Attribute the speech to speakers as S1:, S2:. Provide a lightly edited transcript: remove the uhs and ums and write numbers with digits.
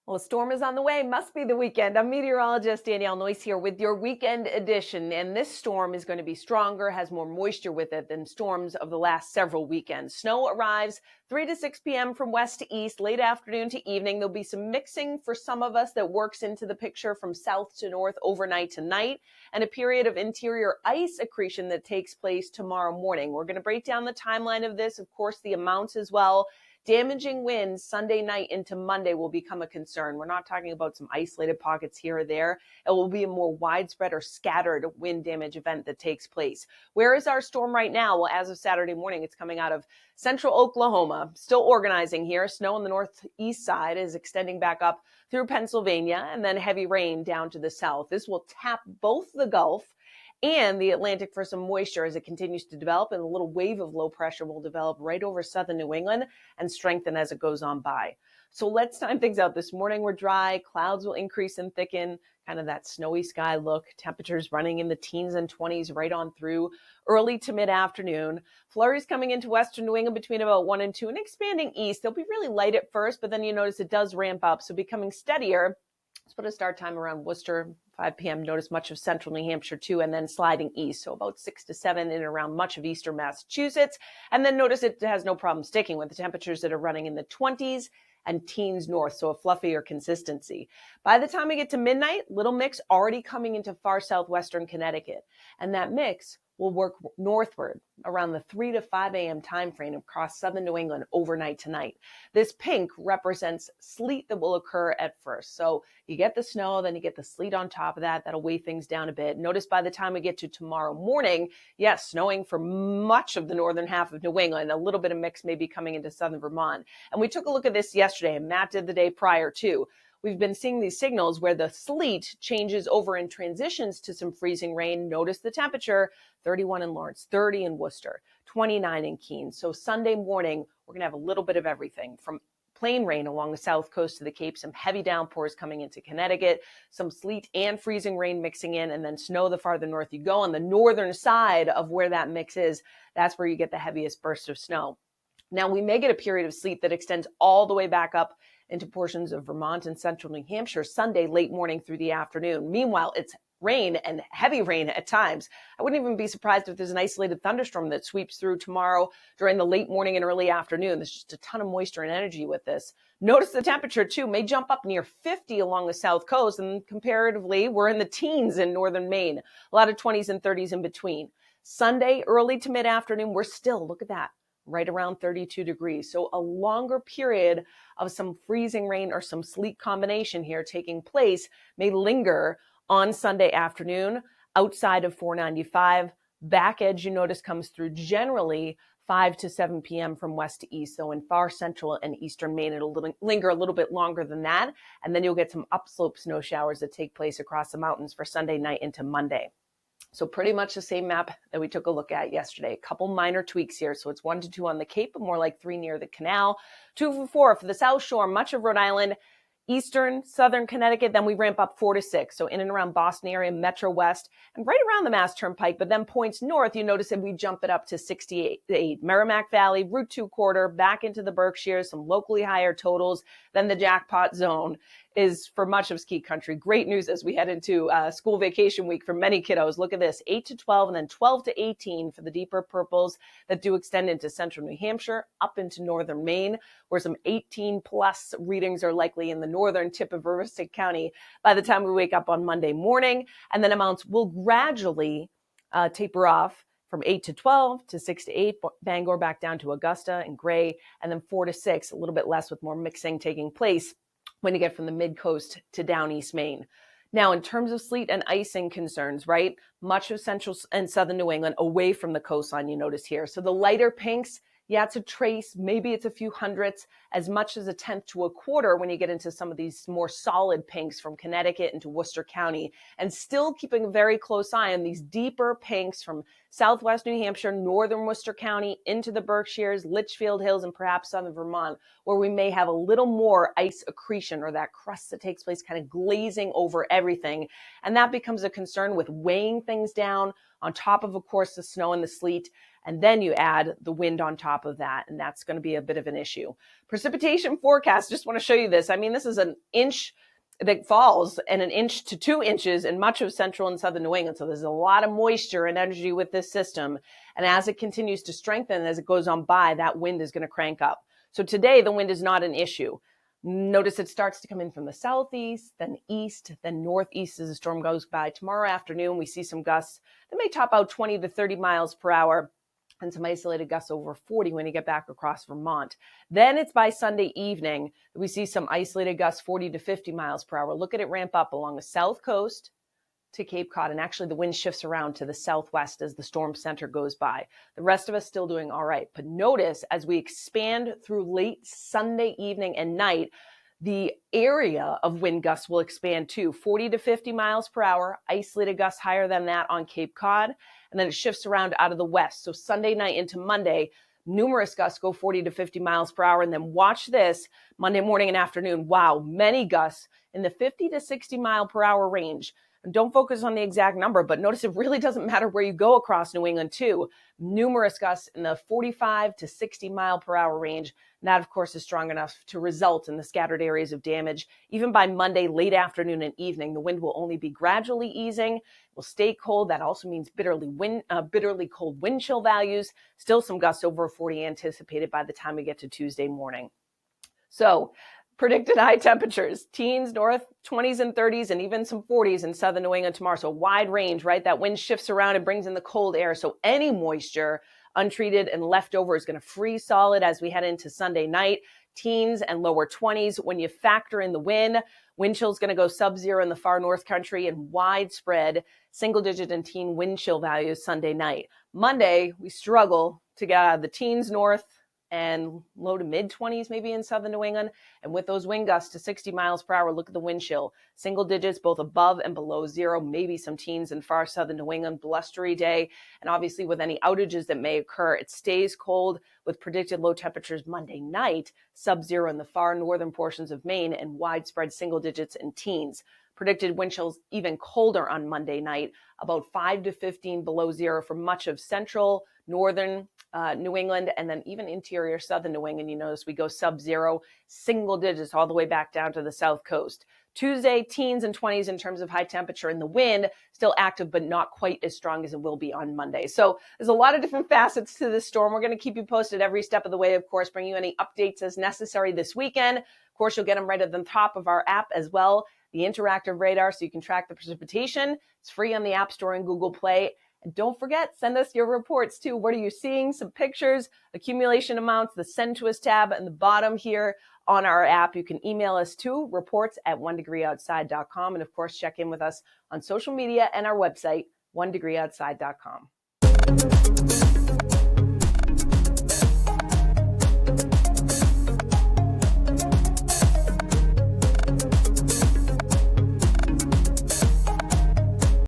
S1: Well, a storm is on the way. Must be the weekend. I'm meteorologist Danielle Noyes here with your weekend edition. And this storm is going to be stronger, has more moisture with it than storms of the last several weekends. Snow arrives 3 to 6 p.m. from west to east, late afternoon to evening. There'll be some mixing for some of us that works into the picture from south to north overnight to night, and a period of interior ice accretion that takes place tomorrow morning. We're going to break down the timeline of this, of course, the amounts as well. Damaging winds Sunday night into Monday will become a concern. We're not talking about some isolated pockets here or there. It will be a more widespread or scattered wind damage event that takes place. Where is our storm right now? Well, as of Saturday morning, it's coming out of central Oklahoma. Still organizing here. Snow on the northeast side is extending back up through Pennsylvania, and then heavy rain down to the south. This will tap both the Gulf and the Atlantic for some moisture as it continues to develop, and a little wave of low pressure will develop right over southern New England and strengthen as it goes on by. So let's time things out. This morning we're dry. Clouds will increase and thicken, kind of that snowy sky look. Temperatures running in the teens and 20s right on through early to mid-afternoon. Flurries coming into western New England between about 1 and 2 and expanding east. They'll be really light at first, but then you notice it does ramp up, so becoming steadier. Let's put a start time around Worcester, 5 p.m. Notice much of central New Hampshire too, and then sliding east. So about 6 to 7 in and around much of eastern Massachusetts. And then notice it has no problem sticking with the temperatures that are running in the 20s and teens north, so a fluffier consistency. By the time we get to midnight, little mix already coming into far southwestern Connecticut. And that mix will work northward around the 3 to 5 a.m. time frame across southern New England overnight tonight. This pink represents sleet that will occur at first. So you get the snow, then you get the sleet on top of that. That'll weigh things down a bit. Notice by the time we get to tomorrow morning, yes, snowing for much of the northern half of New England. A little bit of mix may be coming into southern Vermont. And we took a look at this yesterday, and Matt did the day prior too. We've been seeing these signals where the sleet changes over and transitions to some freezing rain. Notice the temperature, 31 in Lawrence, 30 in Worcester, 29 in Keene. So Sunday morning, we're going to have a little bit of everything from plain rain along the south coast to the Cape, some heavy downpours coming into Connecticut, some sleet and freezing rain mixing in, and then snow the farther north you go. On the northern side of where that mix is, that's where you get the heaviest burst of snow. Now, we may get a period of sleet that extends all the way back up into portions of Vermont and central New Hampshire Sunday late morning through the afternoon. Meanwhile, it's rain and heavy rain at times. I wouldn't even be surprised if there's an isolated thunderstorm that sweeps through tomorrow during the late morning and early afternoon. There's just a ton of moisture and energy with this. Notice the temperature too may jump up near 50 along the south coast, and comparatively, we're in the teens in northern Maine. A lot of 20s and 30s in between. Sunday, early to mid-afternoon, we're still, look at that, right around 32 degrees. So a longer period of some freezing rain or some sleet combination here taking place may linger on Sunday afternoon outside of 495. Back edge, you notice, comes through generally 5 to 7 p.m. from west to east. So in far central and eastern Maine, it'll linger a little bit longer than that. And then you'll get some upslope snow showers that take place across the mountains for Sunday night into Monday. So pretty much the same map that we took a look at yesterday. A couple minor tweaks here. So it's 1 to 2 on the Cape, but more like 3 near the canal. 2 to 4 for the South Shore, much of Rhode Island, eastern, southern Connecticut. Then we ramp up 4 to 6. So in and around Boston area, Metro West, and right around the Mass Turnpike. But then points north, you notice that we jump it up to 68. Merrimack Valley, Route 2 corridor, back into the Berkshires, some locally higher totals than the jackpot zone is for much of ski country. Great news as we head into school vacation week for many kiddos. Look at this, 8 to 12 and then 12 to 18 for the deeper purples that do extend into central New Hampshire, up into northern Maine, where some 18 plus readings are likely in the northern tip of Rivers County by the time we wake up on Monday morning. And then amounts will gradually taper off from 8 to 12 to 6 to 8, Bangor back down to Augusta and Gray, and then 4 to 6, a little bit less with more mixing taking place when you get from the mid-coast to down East Maine. Now, in terms of sleet and icing concerns, right, much of central and southern New England away from the coastline, you notice here. So the lighter pinks, yeah, it's a trace, maybe it's a few hundredths, as much as a tenth to a quarter when you get into some of these more solid pinks from Connecticut into Worcester County, and still keeping a very close eye on these deeper pinks from southwest New Hampshire, northern Worcester County, into the Berkshires, Litchfield Hills, and perhaps southern Vermont, where we may have a little more ice accretion or that crust that takes place kind of glazing over everything. And that becomes a concern with weighing things down on top of course, the snow and the sleet. And then you add the wind on top of that, and that's going to be a bit of an issue. Precipitation forecast, just want to show you this. I mean, this is an inch that falls and 1 inch to 2 inches in much of central and southern New England. So there's a lot of moisture and energy with this system. And as it continues to strengthen, as it goes on by, that wind is going to crank up. So today, the wind is not an issue. Notice it starts to come in from the southeast, then east, then northeast as the storm goes by. Tomorrow afternoon, we see some gusts that may top out 20 to 30 miles per hour and some isolated gusts over 40 when you get back across Vermont. Then it's by Sunday evening that we see some isolated gusts 40 to 50 miles per hour. Look at it ramp up along the south coast to Cape Cod, and actually the wind shifts around to the southwest as the storm center goes by. The rest of us still doing all right. But notice as we expand through late Sunday evening and night, the area of wind gusts will expand too, 40 to 50 miles per hour, isolated gusts higher than that on Cape Cod, and then it shifts around out of the west. So Sunday night into Monday, numerous gusts go 40 to 50 miles per hour, and then watch this Monday morning and afternoon. Wow, many gusts in the 50 to 60 mile per hour range. And don't focus on the exact number, but notice it really doesn't matter where you go across New England too. Numerous gusts in the 45 to 60 mile per hour range. And that, of course, is strong enough to result in the scattered areas of damage. Even by Monday, late afternoon and evening, the wind will only be gradually easing. It will stay cold. That also means bitterly cold wind chill values. Still some gusts over 40 anticipated by the time we get to Tuesday morning. So, predicted high temperatures, teens, north 20s and 30s, and even some 40s in southern New England tomorrow. So wide range, right? That wind shifts around and brings in the cold air. So any moisture untreated and left over is going to freeze solid as we head into Sunday night. Teens and lower 20s. When you factor in the wind chill is going to go sub-zero in the far north country and widespread single-digit and teen wind chill values Sunday night. Monday, we struggle to get out of the teens north and low to mid 20s maybe in southern New England. And with those wind gusts to 60 miles per hour, look at the wind chill. Single digits, both above and below zero, maybe some teens in far southern New England, blustery day. And obviously with any outages that may occur, it stays cold with predicted low temperatures Monday night, sub-zero in the far northern portions of Maine and widespread single digits and teens. Predicted wind chills even colder on Monday night, about 5 to 15 below zero for much of central, northern New England, and then even interior southern New England. You notice we go sub-zero, single digits all the way back down to the south coast. Tuesday, teens and 20s in terms of high temperature, and the wind still active, but not quite as strong as it will be on Monday. So there's a lot of different facets to this storm. We're going to keep you posted every step of the way, of course, bring you any updates as necessary this weekend. Of course, you'll get them right at the top of our app as well, the interactive radar, so you can track the precipitation. It's free on the App Store and Google Play. And don't forget, send us your reports too. What are you seeing? Some pictures, accumulation amounts, the Send to Us tab at the bottom here on our app. You can email us to reports@onedegreeoutside.com. And of course, check in with us on social media and our website, onedegreeoutside.com.